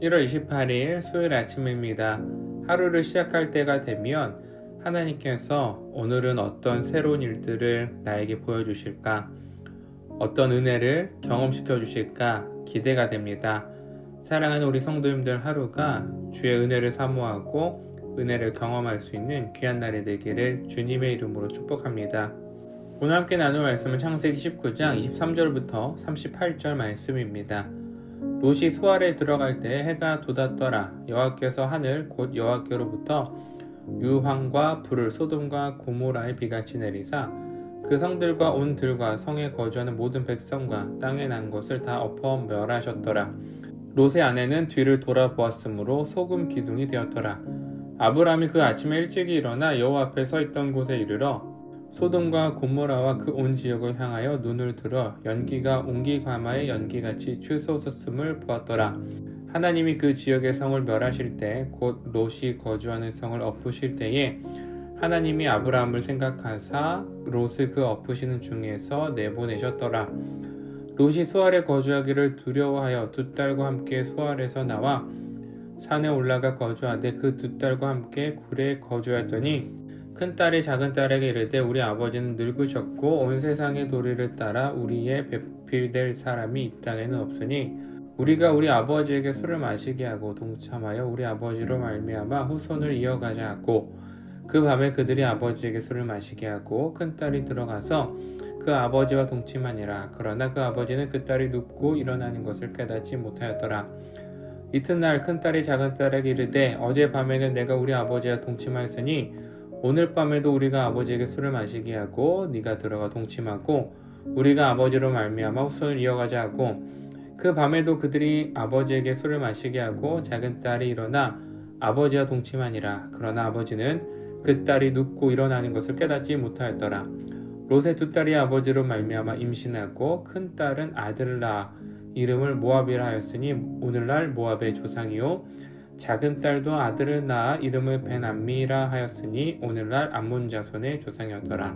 1월 28일 수요일 아침입니다. 하루를 시작할 때가 되면 하나님께서 오늘은 어떤 새로운 일들을 나에게 보여주실까? 어떤 은혜를 경험시켜 주실까? 기대가 됩니다. 사랑하는 우리 성도님들 하루가 주의 은혜를 사모하고 은혜를 경험할 수 있는 귀한 날이 되기를 주님의 이름으로 축복합니다. 오늘 함께 나눌 말씀은 창세기 19장 23절부터 38절 말씀입니다. 롯이 수알에 들어갈 때 해가 돋았더라. 여호와께서 하늘 곧 여호와께로부터 유황과 불을 소돔과 고모라에 비같이 내리사 그 성들과 온 들과 성에 거주하는 모든 백성과 땅에 난 것을 다 엎어 멸하셨더라. 롯의 아내는 뒤를 돌아보았으므로 소금 기둥이 되었더라. 아브라함이 그 아침에 일찍이 일어나 여호와 앞에 서 있던 곳에 이르러 소돔과 고모라와 그 온 지역을 향하여 눈을 들어 연기가 옹기가마의 연기같이 치솟았음을 보았더라. 하나님이 그 지역의 성을 멸하실 때 곧 롯이 거주하는 성을 엎으실 때에 하나님이 아브라함을 생각하사 롯을 그 엎으시는 중에서 내보내셨더라. 롯이 수알에 거주하기를 두려워하여 두 딸과 함께 수알에서 나와 산에 올라가 거주하되 그 두 딸과 함께 굴에 거주하였더니 큰딸이 작은딸에게 이르되 우리 아버지는 늙으셨고 온 세상의 도리를 따라 우리의 배필될 사람이 이 땅에는 없으니 우리가 우리 아버지에게 술을 마시게 하고 동참하여 우리 아버지로 말미암아 후손을 이어가자 하고 그 밤에 그들이 아버지에게 술을 마시게 하고 큰딸이 들어가서 그 아버지와 동침하니라. 그러나 그 아버지는 그 딸이 눕고 일어나는 것을 깨닫지 못하였더라. 이튿날 큰딸이 작은딸에게 이르되 어제 밤에는 내가 우리 아버지와 동침하였으니 오늘 밤에도 우리가 아버지에게 술을 마시게 하고 네가 들어가 동침하고 우리가 아버지로 말미암아 후손을 이어가자 하고 그 밤에도 그들이 아버지에게 술을 마시게 하고 작은딸이 일어나 아버지와 동침하니라. 그러나 아버지는 그 딸이 눕고 일어나는 것을 깨닫지 못하였더라. 롯의 두 딸이 아버지로 말미암아 임신하고 큰 딸은 아들을 낳아 이름을 모압이라 하였으니 오늘날 모압의 조상이요 작은 딸도 아들을 낳아 이름을 베남미라 하였으니 오늘날 암몬 자손의 조상이었더라.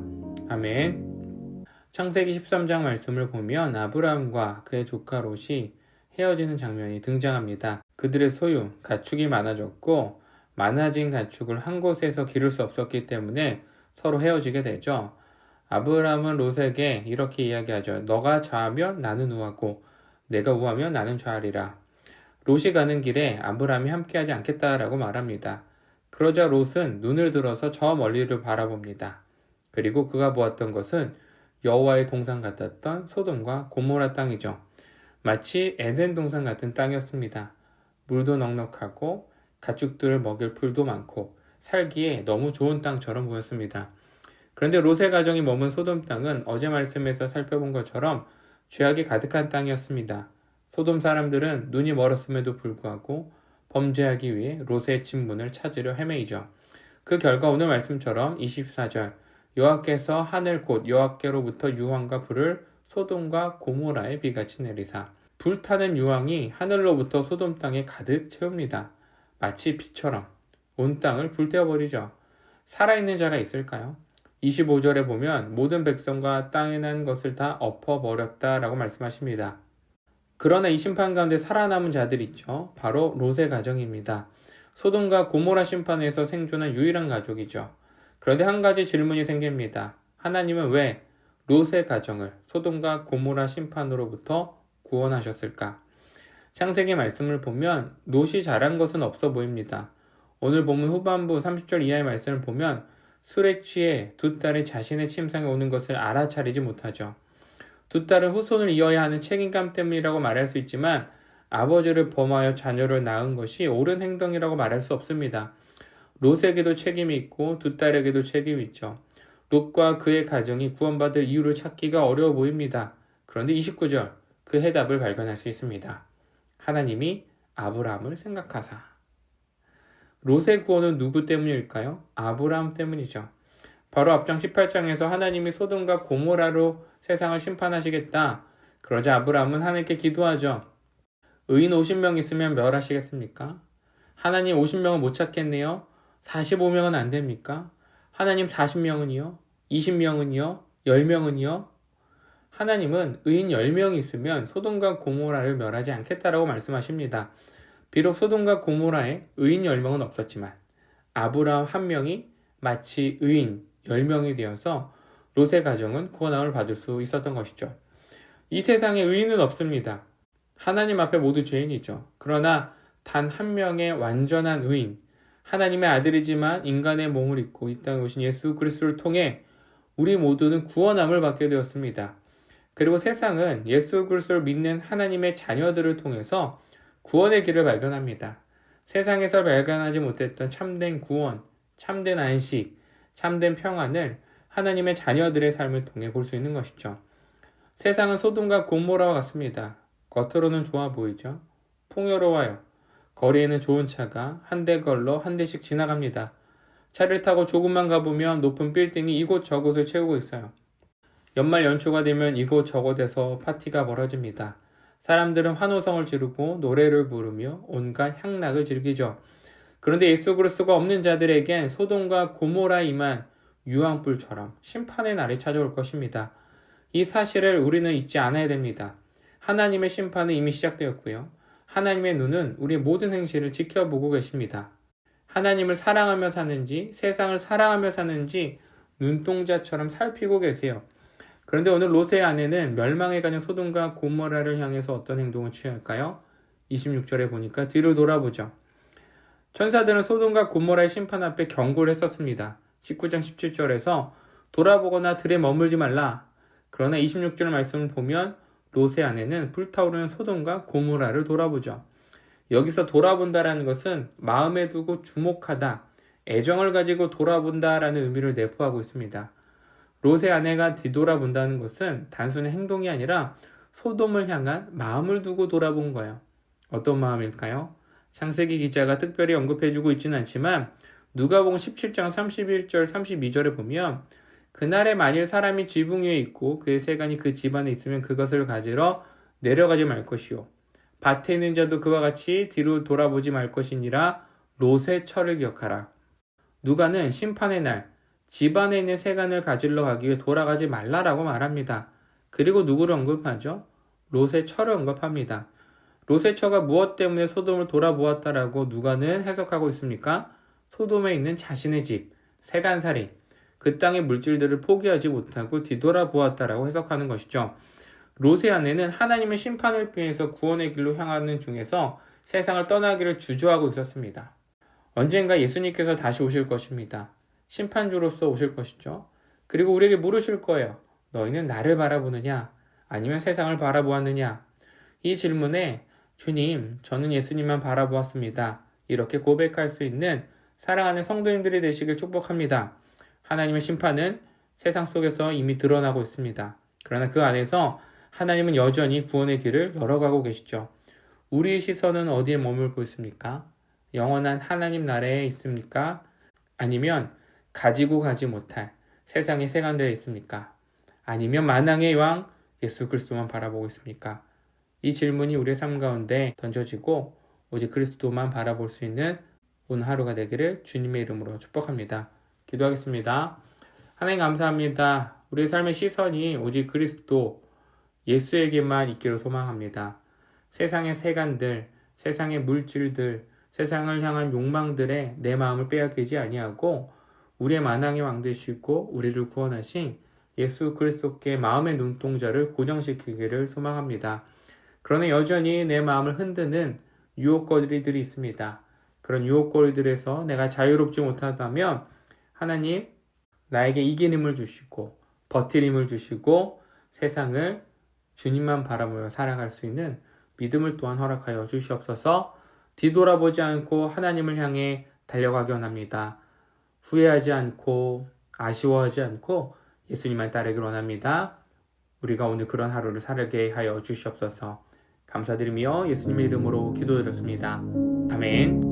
아멘. 창세기 13장 말씀을 보면 아브라함과 그의 조카 롯이 헤어지는 장면이 등장합니다. 그들의 소유, 가축이 많아졌고 많아진 가축을 한 곳에서 기를 수 없었기 때문에 서로 헤어지게 되죠. 아브라함은 롯에게 이렇게 이야기하죠. 너가 좌하면 나는 우하고 내가 우하면 나는 좌하리라. 롯이 가는 길에 아브라함이 함께하지 않겠다라고 말합니다. 그러자 롯은 눈을 들어서 저 멀리를 바라봅니다. 그리고 그가 보았던 것은 여호와의 동산 같았던 소돔과 고모라 땅이죠. 마치 에덴 동산 같은 땅이었습니다. 물도 넉넉하고 가축들을 먹일 풀도 많고 살기에 너무 좋은 땅처럼 보였습니다. 그런데 롯의 가정이 머문 소돔 땅은 어제 말씀에서 살펴본 것처럼 죄악이 가득한 땅이었습니다. 소돔 사람들은 눈이 멀었음에도 불구하고 범죄하기 위해 롯의 집문을 찾으려 헤매이죠. 그 결과 오늘 말씀처럼 24절 여호와께서 하늘 곧 여호와께로부터 유황과 불을 소돔과 고모라에 비같이 내리사 불타는 유황이 하늘로부터 소돔 땅에 가득 채웁니다. 마치 비처럼 온 땅을 불태워버리죠. 살아있는 자가 있을까요? 25절에 보면 모든 백성과 땅에 난 것을 다 엎어버렸다라고 말씀하십니다. 그러나 이 심판 가운데 살아남은 자들이 있죠. 바로 롯의 가정입니다. 소돔과 고모라 심판에서 생존한 유일한 가족이죠. 그런데 한 가지 질문이 생깁니다. 하나님은 왜 롯의 가정을 소돔과 고모라 심판으로부터 구원하셨을까? 창세기 말씀을 보면 롯이 잘한 것은 없어 보입니다. 오늘 본문 후반부 30절 이하의 말씀을 보면 술에 취해 두 딸이 자신의 침상에 오는 것을 알아차리지 못하죠. 두 딸은 후손을 이어야 하는 책임감 때문이라고 말할 수 있지만 아버지를 범하여 자녀를 낳은 것이 옳은 행동이라고 말할 수 없습니다. 롯에게도 책임이 있고 두 딸에게도 책임이 있죠. 롯과 그의 가정이 구원받을 이유를 찾기가 어려워 보입니다. 그런데 29절 그 해답을 발견할 수 있습니다. 하나님이 아브라함을 생각하사. 롯의 구원은 누구 때문일까요? 아브라함 때문이죠. 바로 앞장 18장에서 하나님이 소돔과 고모라로 세상을 심판하시겠다. 그러자 아브라함은 하나님께 기도하죠. 의인 50명 있으면 멸하시겠습니까? 하나님 50명은 못 찾겠네요. 45명은 안 됩니까? 하나님 40명은요? 20명은요? 10명은요? 하나님은 의인 10명이 있으면 소돔과 고모라를 멸하지 않겠다라고 말씀하십니다. 비록 소돔과 고모라에 의인 10명은 없었지만 아브라함 한 명이 마치 의인 10명이 되어서 롯의 가정은 구원함을 받을 수 있었던 것이죠. 이 세상에 의인은 없습니다. 하나님 앞에 모두 죄인이죠. 그러나 단 한 명의 완전한 의인, 하나님의 아들이지만 인간의 몸을 입고 이 땅에 오신 예수 그리스도를 통해 우리 모두는 구원함을 받게 되었습니다. 그리고 세상은 예수 그리스도를 믿는 하나님의 자녀들을 통해서 구원의 길을 발견합니다. 세상에서 발견하지 못했던 참된 구원, 참된 안식, 참된 평안을 하나님의 자녀들의 삶을 통해 볼 수 있는 것이죠. 세상은 소돔과 고모라와 같습니다. 겉으로는 좋아 보이죠. 풍요로워요. 거리에는 좋은 차가 한 대 걸러 한 대씩 지나갑니다. 차를 타고 조금만 가보면 높은 빌딩이 이곳저곳을 채우고 있어요. 연말 연초가 되면 이곳저곳에서 파티가 벌어집니다. 사람들은 환호성을 지르고 노래를 부르며 온갖 향락을 즐기죠. 그런데 예수 그리스도가 없는 자들에겐 소돔과 고모라에 임한 유황불처럼 심판의 날이 찾아올 것입니다. 이 사실을 우리는 잊지 않아야 됩니다. 하나님의 심판은 이미 시작되었고요. 하나님의 눈은 우리 모든 행실을 지켜보고 계십니다. 하나님을 사랑하며 사는지 세상을 사랑하며 사는지 눈동자처럼 살피고 계세요. 그런데 오늘 롯의 아내는 멸망에 가는 소돔과 고모라를 향해서 어떤 행동을 취할까요? 26절에 보니까 뒤로 돌아보죠. 천사들은 소돔과 고모라의 심판 앞에 경고를 했었습니다. 19장 17절에서 돌아보거나 들에 머물지 말라. 그러나 26절 말씀을 보면 롯의 아내는 불타오르는 소돔과 고모라를 돌아보죠. 여기서 돌아본다라는 것은 마음에 두고 주목하다, 애정을 가지고 돌아본다라는 의미를 내포하고 있습니다. 롯의 아내가 뒤돌아본다는 것은 단순히 행동이 아니라 소돔을 향한 마음을 두고 돌아본 거예요. 어떤 마음일까요? 창세기 기자가 특별히 언급해주고 있지는 않지만 누가복음 17장 31절 32절에 보면 그날에 만일 사람이 지붕 위에 있고 그의 세간이 그 집안에 있으면 그것을 가지러 내려가지 말 것이요 밭에 있는 자도 그와 같이 뒤로 돌아보지 말 것이니라. 롯의 철을 기억하라. 누가는 심판의 날 집안에 있는 세간을 가지러 가기 위해 돌아가지 말라라고 말합니다. 그리고 누구를 언급하죠? 롯의 철을 언급합니다. 롯의 처가 무엇 때문에 소돔을 돌아보았다라고 누가는 해석하고 있습니까? 소돔에 있는 자신의 집, 세간살이, 그 땅의 물질들을 포기하지 못하고 뒤돌아보았다라고 해석하는 것이죠. 롯의 아내는 하나님의 심판을 피해서 구원의 길로 향하는 중에서 세상을 떠나기를 주저하고 있었습니다. 언젠가 예수님께서 다시 오실 것입니다. 심판주로서 오실 것이죠. 그리고 우리에게 물으실 거예요. 너희는 나를 바라보느냐? 아니면 세상을 바라보았느냐? 이 질문에 주님, 저는 예수님만 바라보았습니다. 이렇게 고백할 수 있는 사랑하는 성도님들이 되시길 축복합니다. 하나님의 심판은 세상 속에서 이미 드러나고 있습니다. 그러나 그 안에서 하나님은 여전히 구원의 길을 열어가고 계시죠. 우리의 시선은 어디에 머물고 있습니까? 영원한 하나님 나라에 있습니까? 아니면 가지고 가지 못할 세상의 세간들에 있습니까? 아니면 만왕의 왕 예수 그리스도만 바라보고 있습니까? 이 질문이 우리의 삶 가운데 던져지고 오직 그리스도만 바라볼 수 있는 오늘 하루가 되기를 주님의 이름으로 축복합니다. 기도하겠습니다. 하나님 감사합니다. 우리의 삶의 시선이 오직 그리스도 예수에게만 있기를 소망합니다. 세상의 세간들, 세상의 물질들, 세상을 향한 욕망들에 내 마음을 빼앗기지 아니하고 우리의 만왕의 왕 되시고 우리를 구원하신 예수 그리스도께 마음의 눈동자를 고정시키기를 소망합니다. 그러나 여전히 내 마음을 흔드는 유혹거리들이 있습니다. 그런 유혹거리들에서 내가 자유롭지 못하다면 하나님 나에게 이긴 힘을 주시고 버틸 힘을 주시고 세상을 주님만 바라보며 살아갈 수 있는 믿음을 또한 허락하여 주시옵소서. 뒤돌아보지 않고 하나님을 향해 달려가기 원합니다. 후회하지 않고 아쉬워하지 않고 예수님만 따르기 원합니다. 우리가 오늘 그런 하루를 살게 하여 주시옵소서. 감사드리며 예수님의 이름으로 기도드렸습니다. 아멘.